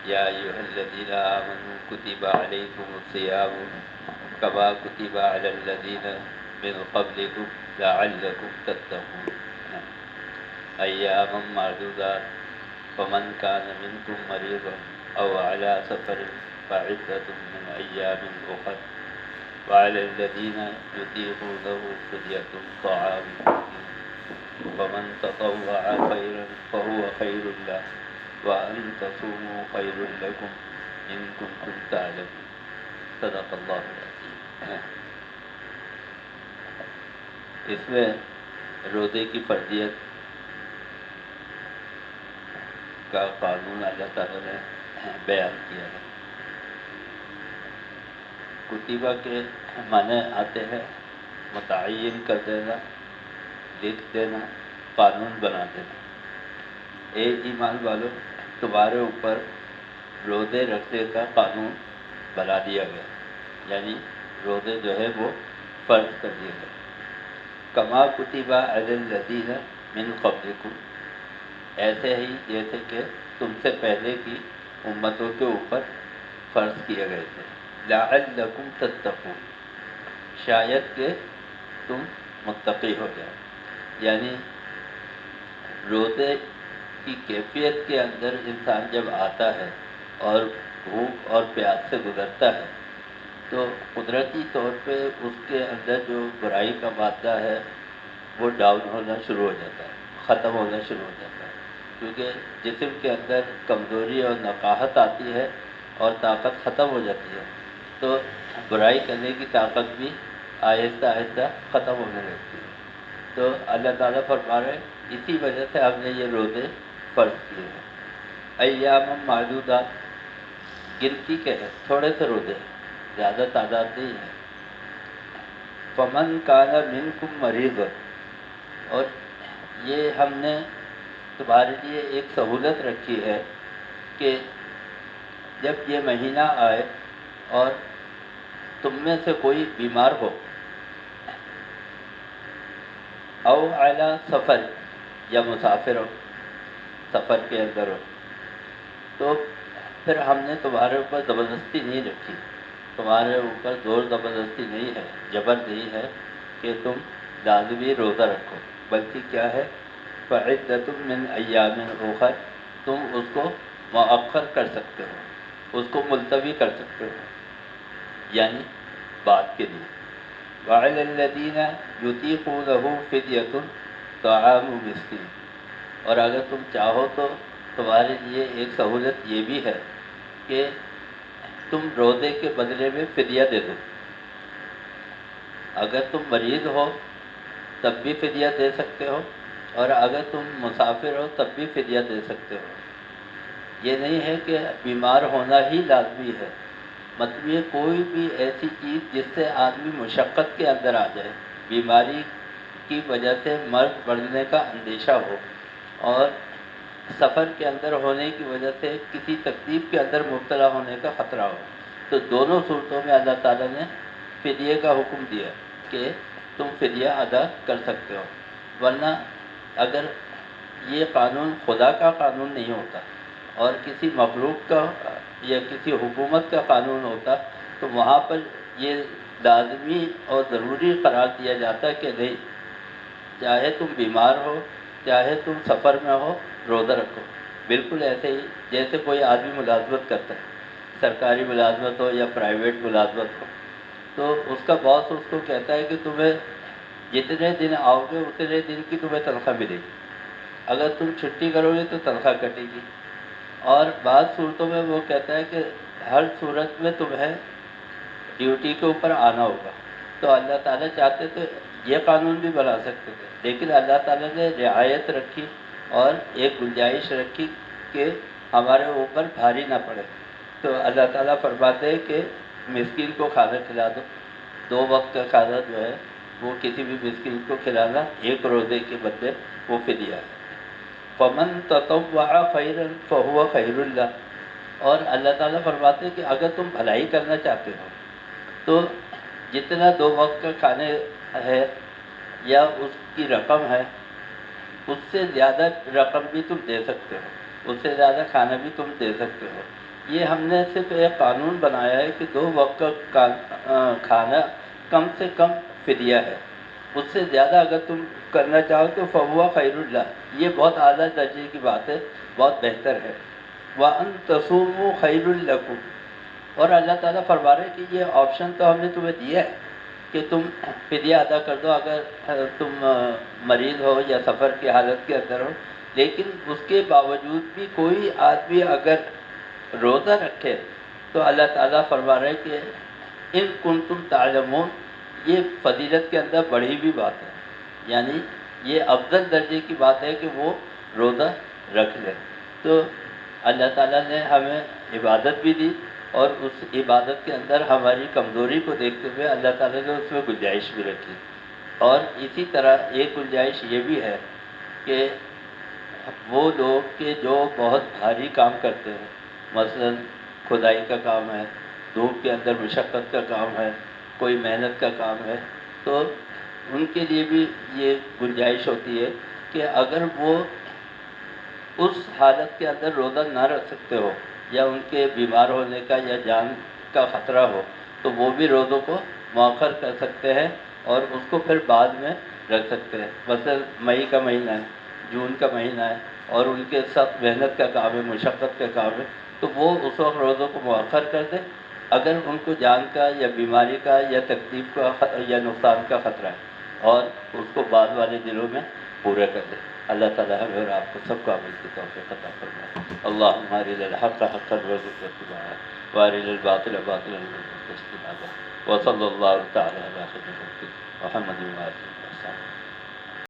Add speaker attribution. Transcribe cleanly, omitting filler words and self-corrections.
Speaker 1: یا ایھا الذین آمنوا کتب علیکم الصیام کما کتب علی الذین من قبلکم لعلکم تتقون ایاما معدودات فمن كان منكم مريضا أو على سفر فعدة من أيام أخر وعلى الذين يطيقونه فدية طعام مسكين فمن تطوع خيرا فهو خير له وأن تصوموا خير لكم إن كنتم تعلمون صدق اللہ العظیم۔ اس میں روزے کی فرضیت کا قانون اللہ تعالیٰ نے بیان کیا ہے۔ کتبہ کے معنی آتے ہیں متعین کر دینا، لکھ دینا، قانون بنا دینا۔ اے ایمان والو، تمہارے اوپر روزے رکھنے کا قانون بنا دیا گیا، یعنی روزے جو ہے وہ فرض کر دیے گئے۔ کما کتبہ علی الذین من قبلکم، ایسے ہی جیسے کہ تم سے پہلے کی امتوں کے اوپر فرض کیے گئے تھے۔ لعلکم تتقون، شاید کہ تم متقی ہو جاؤ، یعنی روزے کی کیفیت کے اندر انسان جب آتا ہے اور بھوک اور پیاس سے گزرتا ہے تو قدرتی طور پہ اس کے اندر جو برائی کا مادہ ہے وہ ڈاؤن ہونا شروع ہو جاتا ہے، ختم ہونا شروع ہو جاتا ہے، کیونکہ جسم کے اندر کمزوری اور نقاہت آتی ہے اور طاقت ختم ہو جاتی ہے، تو برائی کرنے کی طاقت بھی آہستہ آہستہ ختم ہونے لگتی ہے۔ تو اللہ تعالیٰ فرما رہے ہیں اسی وجہ سے ہم نے یہ روزے فرض کیے ہیں۔ ایام معدودات، گنتی کے ہیں، تھوڑے سے روزے ہیں، زیادہ تعداد نہیں ہے۔ فمن کان منکم مریض، اور یہ ہم نے تمہارے لیے ایک سہولت رکھی ہے کہ جب یہ مہینہ آئے اور تم میں سے کوئی بیمار ہو او علی سفر، یا مسافر ہو، سفر کے اندر ہو، تو پھر ہم نے تمہارے اوپر زبردستی نہیں رکھی، تمہارے اوپر زور زبردستی نہیں ہے، جبر نہیں ہے کہ تم لازمی روزہ رکھو، بلکہ کیا ہے فعدۃ من ایام اخر، تم اس کو مؤخر کر سکتے ہو، اس کو ملتوی کر سکتے ہو، یعنی بعد کے لیے۔ وعلی الذین یطیقونہ فدیۃ طعام مسکین، اور اگر تم چاہو تو تمہارے لیے ایک سہولت یہ بھی ہے کہ تم روزے کے بدلے میں فدیہ دے دو۔ اگر تم مریض ہو تب بھی فدیہ دے سکتے ہو، اور اگر تم مسافر ہو تب بھی فدیہ دے سکتے ہو۔ یہ نہیں ہے کہ بیمار ہونا ہی لازمی ہے، مطلب یہ کوئی بھی ایسی چیز جس سے آدمی مشقت کے اندر آ جائے، بیماری کی وجہ سے مرض بڑھنے کا اندیشہ ہو، اور سفر کے اندر ہونے کی وجہ سے کسی تکلیف کے اندر مبتلا ہونے کا خطرہ ہو، تو دونوں صورتوں میں اللہ تعالیٰ نے فدیے کا حکم دیا کہ تم فدیہ ادا کر سکتے ہو۔ ورنہ اگر یہ قانون خدا کا قانون نہیں ہوتا اور کسی مخلوق کا یا کسی حکومت کا قانون ہوتا تو وہاں پر یہ لازمی اور ضروری قرار دیا جاتا کہ نہیں، چاہے تم بیمار ہو، چاہے تم سفر میں ہو، روزہ رکھو۔ بالکل ایسے ہی جیسے کوئی آدمی ملازمت کرتا ہے، سرکاری ملازمت ہو یا پرائیویٹ ملازمت ہو، تو اس کا باس اس کو کہتا ہے کہ تمہیں جتنے دن آؤ گے اتنے دن کی تمہیں تنخواہ ملے گی، اگر تم چھٹی کرو گے تو تنخواہ کٹے گی، اور بعض صورتوں میں وہ کہتا ہے کہ ہر صورت میں تمہیں ڈیوٹی کے اوپر آنا ہوگا۔ تو اللہ تعالیٰ چاہتے تو یہ قانون بھی بنا سکتے تھے، لیکن اللہ تعالیٰ نے رعایت رکھی اور ایک گنجائش رکھی کہ ہمارے اوپر بھاری نہ پڑے، تو اللہ تعالیٰ فرماتے ہیں کہ مسکین کو کھانا کھلا دو، 2 وقت کا کھانا جو ہے وہ کسی بھی مسکین کو کھلانا ایک روزے کے بدلے وہ فدیہ ہے۔ فمن تطوع خیرا فہو خیر اللہ، اور اللہ تعالیٰ فرماتے ہیں کہ اگر تم بھلائی کرنا چاہتے ہو تو جتنا 2 وقت کا کھانے ہے یا اس کی رقم ہے اس سے زیادہ رقم بھی تم دے سکتے ہو، اس سے زیادہ کھانا بھی تم دے سکتے ہو، یہ ہم نے صرف ایک قانون بنایا ہے کہ 2 وقت کا کھانا کم سے کم فدیہ ہے، اس سے زیادہ اگر تم کرنا چاہو تو فہو خیر اللہ، یہ بہت اعلیٰ درجے کی بات ہے، بہت بہتر ہے۔ وَأَن تَصُومُوا خَيْرٌ لَكُمْ، اور اللہ تعالیٰ فرما رہے ہیں کہ یہ آپشن تو ہم نے تمہیں دیا ہے کہ تم فدیہ ادا کر دو اگر تم مریض ہو یا سفر کی حالت کے اندر ہو، لیکن اس کے باوجود بھی کوئی آدمی اگر روزہ رکھے تو اللہ تعالیٰ فرما رہے کہ ان کنتم تعلمون، یہ فضیلت کے اندر بڑھی بھی بات ہے، یعنی یہ افضل درجے کی بات ہے کہ وہ روزہ رکھ لے۔ تو اللہ تعالیٰ نے ہمیں عبادت بھی دی، اور اس عبادت کے اندر ہماری کمزوری کو دیکھتے ہوئے اللہ تعالیٰ نے اس میں گنجائش بھی رکھی، اور اسی طرح ایک گنجائش یہ بھی ہے کہ وہ لوگ کہ جو بہت بھاری کام کرتے ہیں، مثلا کھدائی کا کام ہے، دھوپ کے اندر مشقت کا کام ہے، کوئی محنت کا کام ہے، تو ان کے لیے بھی یہ گنجائش ہوتی ہے کہ اگر وہ اس حالت کے اندر روزہ نہ رکھ سکتے ہو، یا ان کے بیمار ہونے کا یا جان کا خطرہ ہو، تو وہ بھی روزوں کو مؤخر کر سکتے ہیں اور اس کو پھر بعد میں رکھ سکتے ہیں۔ مثلا مئی کا مہینہ ہے، جون کا مہینہ ہے، اور ان کے سخت محنت کا کام ہے، مشقت کا کام ہے، تو وہ اس وقت روزوں کو مؤخر کر دیں اگر ان کو جان کا یا بیماری کا یا تکلیف کا یا نقصان کا خطرہ ہے، اور اس کو بعد والے دنوں میں پورا کر دیں۔ اللہ تعالیٰ ہمیں اور آپ کو سب کو عمل کی توفیق عطا فرمائے۔ اللہم ارنا الحق حقا وارزقنا اتباعہ، وارنا الباطل باطلا وارزقنا اجتنابہ، وصلی اللہ تعالی علی خیر خلقہ محمد وآلہ۔